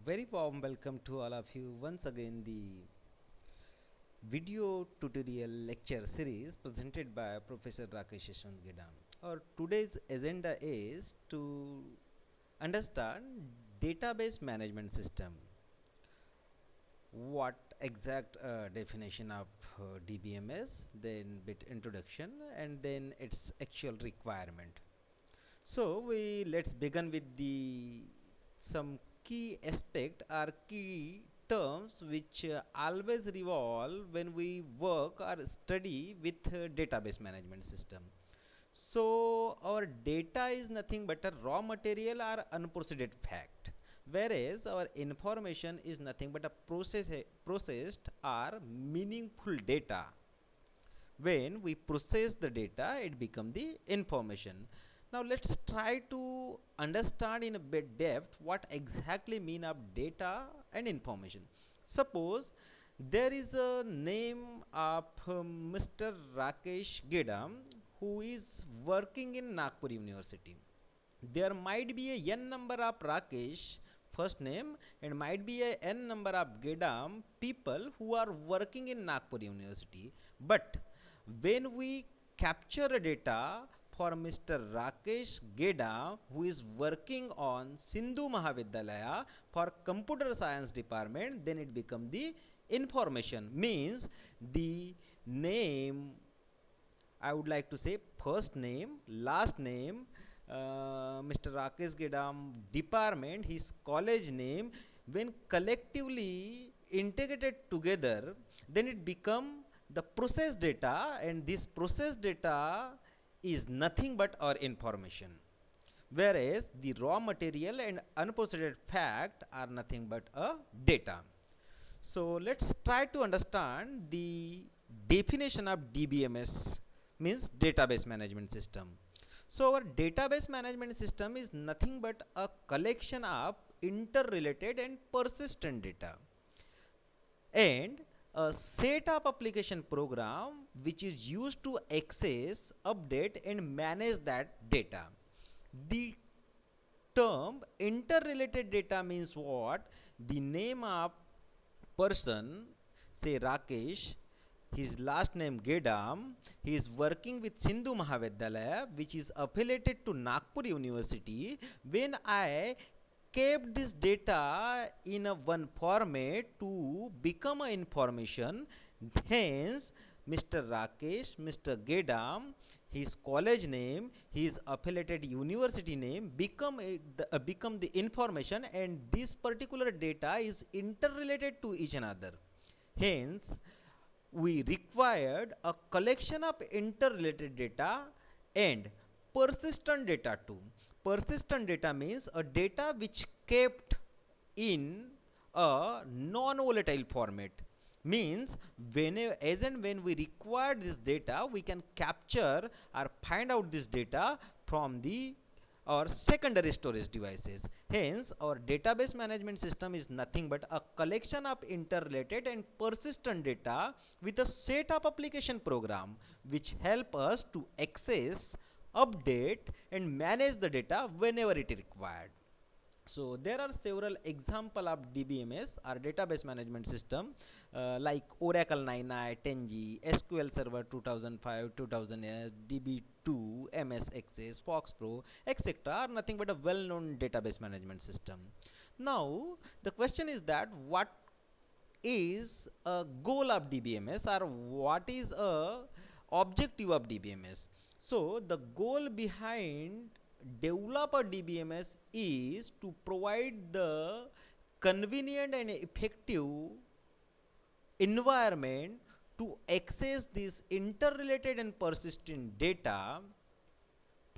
Very warm welcome to all of you once again the video tutorial lecture series presented by Professor Rakesh Yashwant Gedam. Our today's agenda is to understand database management system. What exact definition of DBMS, then bit introduction, and then its actual requirement. So we let's begin with the some key aspect or key terms which always revolve when we work or study with database management system. So our data is nothing but a raw material or unprocessed fact, whereas our information is nothing but a processed or meaningful data. When we process the data, it become the information. Now let's try to understand in a bit depth what exactly mean of data and information. Suppose there is a name of Mr. Rakesh Gedam who is working in Nagpur University. There might be a n number of Rakesh first name and might be a n number of Gedam people who are working in Nagpur University. But when we capture a data for Mr. Rakesh Gedam who is working on Sindhu Mahavidyalaya for computer science department, then it become the information, means the name, I would like to say first name, last name, Mr. Rakesh Gedam department, his college name, when collectively integrated together, then it become the process data, and this process data is nothing but our information, whereas the raw material and unprocessed fact are nothing but a data. So let's try to understand the definition of DBMS, means database management system. So our database management system is nothing but a collection of interrelated and persistent data, and a set of application program which is used to access, update and manage that data. The term interrelated data means what? The name of person, say Rakesh, his last name Gedam, he is working with Sindhu Mahavidyalaya which is affiliated to Nagpur University. When I kept this data in a one format to become a information, hence Mr. Rakesh, Mr. Gedam, his college name, his affiliated university name become the information, and this particular data is interrelated to each another. Hence we required a collection of interrelated data and persistent data too. Persistent data means a data which kept in a non-volatile format, means as and when we require this data, we can capture or find out this data from the or secondary storage devices. Hence our database management system is nothing but a collection of interrelated and persistent data with a set of application program which help us to access, update and manage the data whenever it is required. So there are several example of DBMS or database management system like Oracle 99, 10G, SQL Server 2005, 2000, DB2, MS Access, Fox Pro, etc. are nothing but a well-known database management system. Now the question is that what is a goal of DBMS or what is a objective of DBMS? So the goal behind develop a DBMS is to provide the convenient and effective environment to access this interrelated and persistent data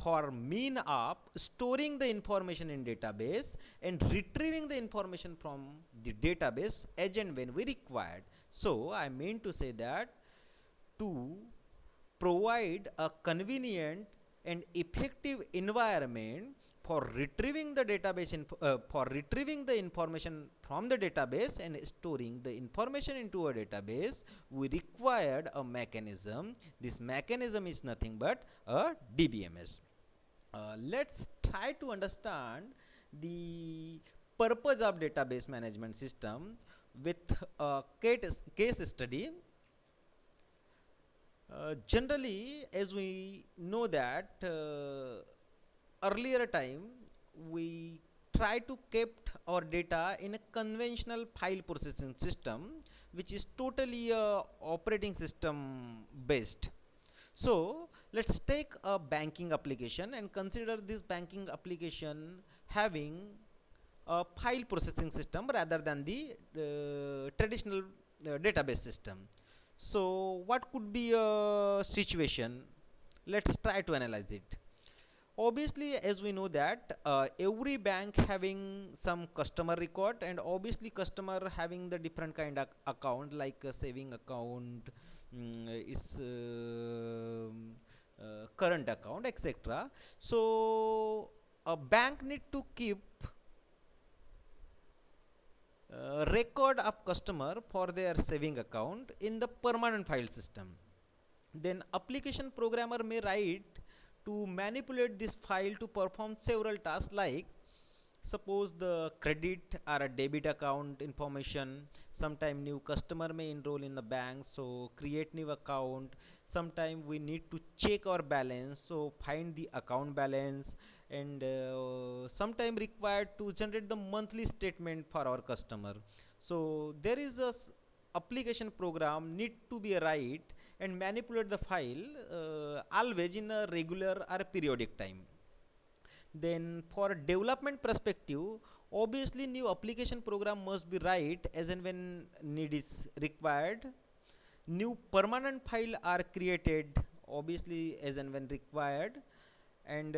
for mean of storing the information in database and retrieving the information from the database as and when we required. So I mean to say that to provide a convenient and effective environment for retrieving the database for retrieving the information from the database and storing the information into a database, we required a mechanism. This mechanism is nothing but a DBMS. Let's try to understand the purpose of database management system with a case study. Generally, as we know that earlier time we try to kept our data in a conventional file processing system, which is totally operating system based. So let's take a banking application and consider this banking application having a file processing system rather than the traditional database system. So what could be a situation? Let's try to analyze it. Obviously, as we know that every bank having some customer record, and obviously customer having the different kind of account, like a saving account, is current account, etc. So a bank need to keep record of customer for their saving account in the permanent file system. Then application programmer may write to manipulate this file to perform several tasks, like suppose the credit or a debit account information. Sometime new customer may enroll in the bank, so create new account. Sometime we need to check our balance, so find the account balance. And sometime required to generate the monthly statement for our customer. So there is a application program need to be write and manipulate the file always in a regular or a periodic time. Then for development perspective, obviously new application program must be write as and when need is required. New permanent file are created obviously as and when required. And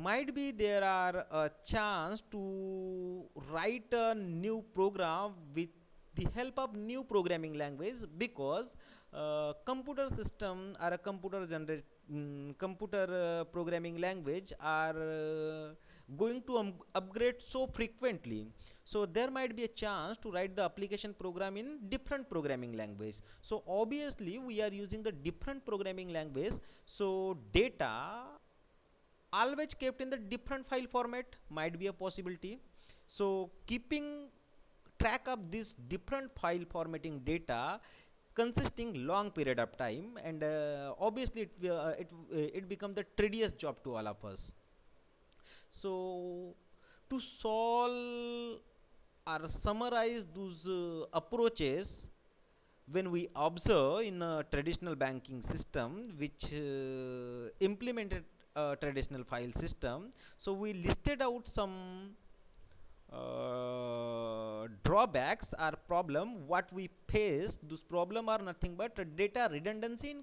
might be there are a chance to write a new program with the help of new programming language, because computer system or a computer programming language are going to upgrade so frequently. So there might be a chance to write the application program in different programming language. So obviously we are using the different programming language, so data always kept in the different file format might be a possibility. So keeping track of this different file formatting data consisting long period of time, and obviously it becomes the tedious job to all of us. So to solve or summarize those approaches, when we observe in a traditional banking system which implemented a traditional file system, so we listed out some drawbacks or problem what we face. Those problem are nothing but data redundancy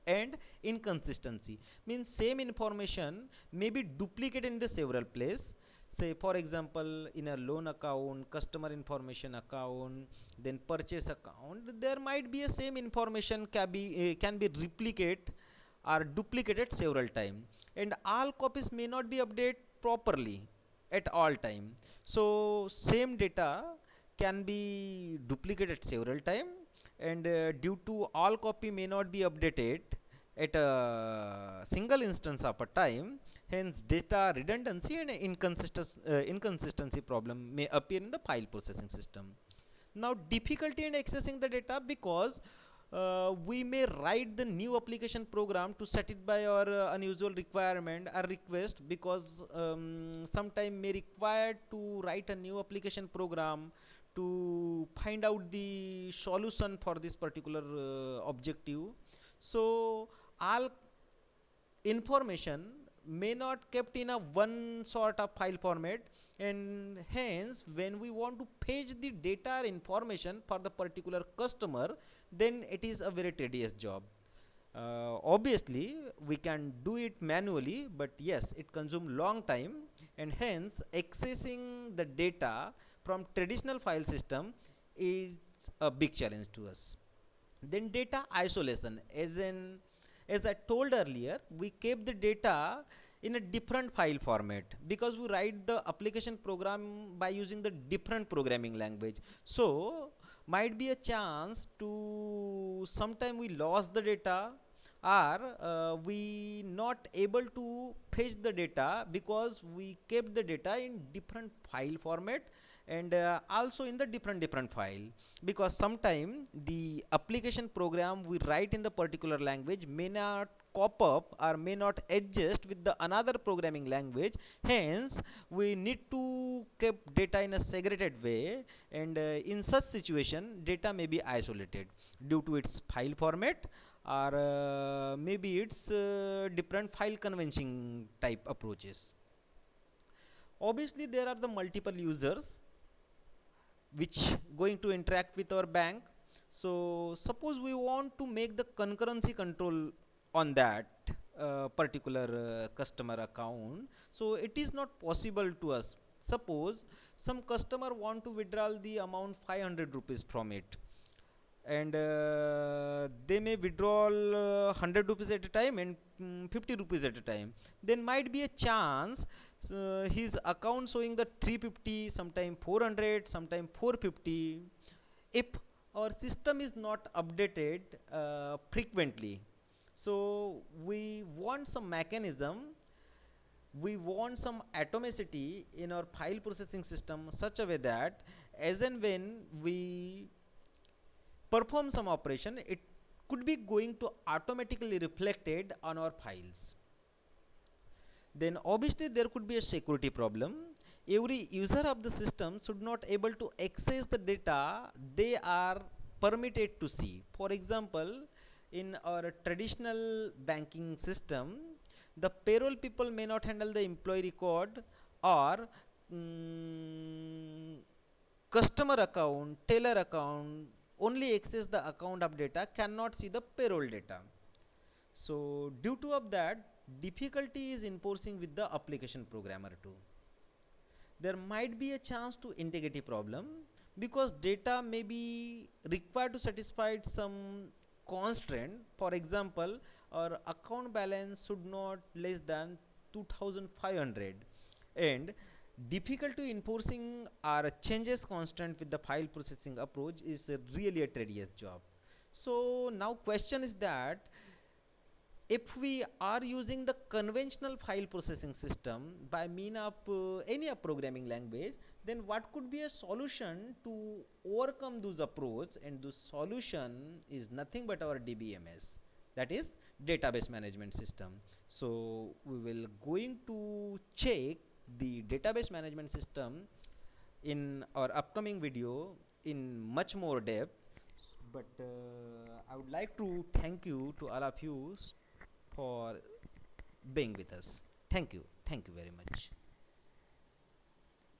and inconsistency. Means same information may be duplicated in the several place. Say for example, in a loan account, customer information account, then purchase account, there might be a same information can be replicate or duplicated several times, and all copies may not be updated properly at all time. So same data can be duplicated several times, and due to all copy may not be updated at a single instance of a time, hence data redundancy and inconsistency problem may appear in the file processing system. Now difficulty in accessing the data, because we may write the new application program to satisfy our unusual requirement or request, because sometime may require to write a new application program to find out the solution for this particular objective. So all information may not kept in a one sort of file format, and hence when we want to fetch the data or information for the particular customer, then it is a very tedious job. Obviously we can do it manually, but yes, it consumes long time, and hence accessing the data from traditional file system is a big challenge to us. Then data isolation, as I told earlier, we keep the data in a different file format because we write the application program by using the different programming language. So might be a chance to sometime we lost the data, are we not able to fetch the data because we kept the data in different file format, and also in the different file, because sometime the application program we write in the particular language may not cop up or may not adjust with the another programming language. Hence we need to keep data in a segregated way, and in such situation data may be isolated due to its file format, or maybe it's different file convening type approaches. Obviously there are the multiple users which going to interact with our bank. So suppose we want to make the concurrency control on that particular customer account, so it is not possible to us. Suppose some customer want to withdraw the amount 500 rupees from it, and they may withdraw 100 rupees at a time and 50 rupees at a time. Then might be a chance his account showing the 350, sometime 400, sometime 450. If our system is not updated frequently, so we want some mechanism, we want some atomicity in our file processing system, such a way that as and when we perform some operation, it could be going to automatically reflected on our files. Then obviously there could be a security problem. Every user of the system should not able to access the data they are permitted to see. For example, in our traditional banking system, the payroll people may not handle the employee record, or mm, customer account, teller account only access the account of data, cannot see the payroll data. So due to of that, difficulty is enforcing with the application programmer too. There might be a chance to integrity problem, because data may be required to satisfy some constraint. For example, our account balance should not less than 2500, and difficult to enforcing our changes constant with the file processing approach is really a tedious job. So now question is that, if we are using the conventional file processing system by mean of any programming language, then what could be a solution to overcome those approach? And the solution is nothing but our DBMS, that is database management system. So we will going to check the database management system in our upcoming video in much more depth. But I would like to thank you to all of you for being with us. Thank you very much.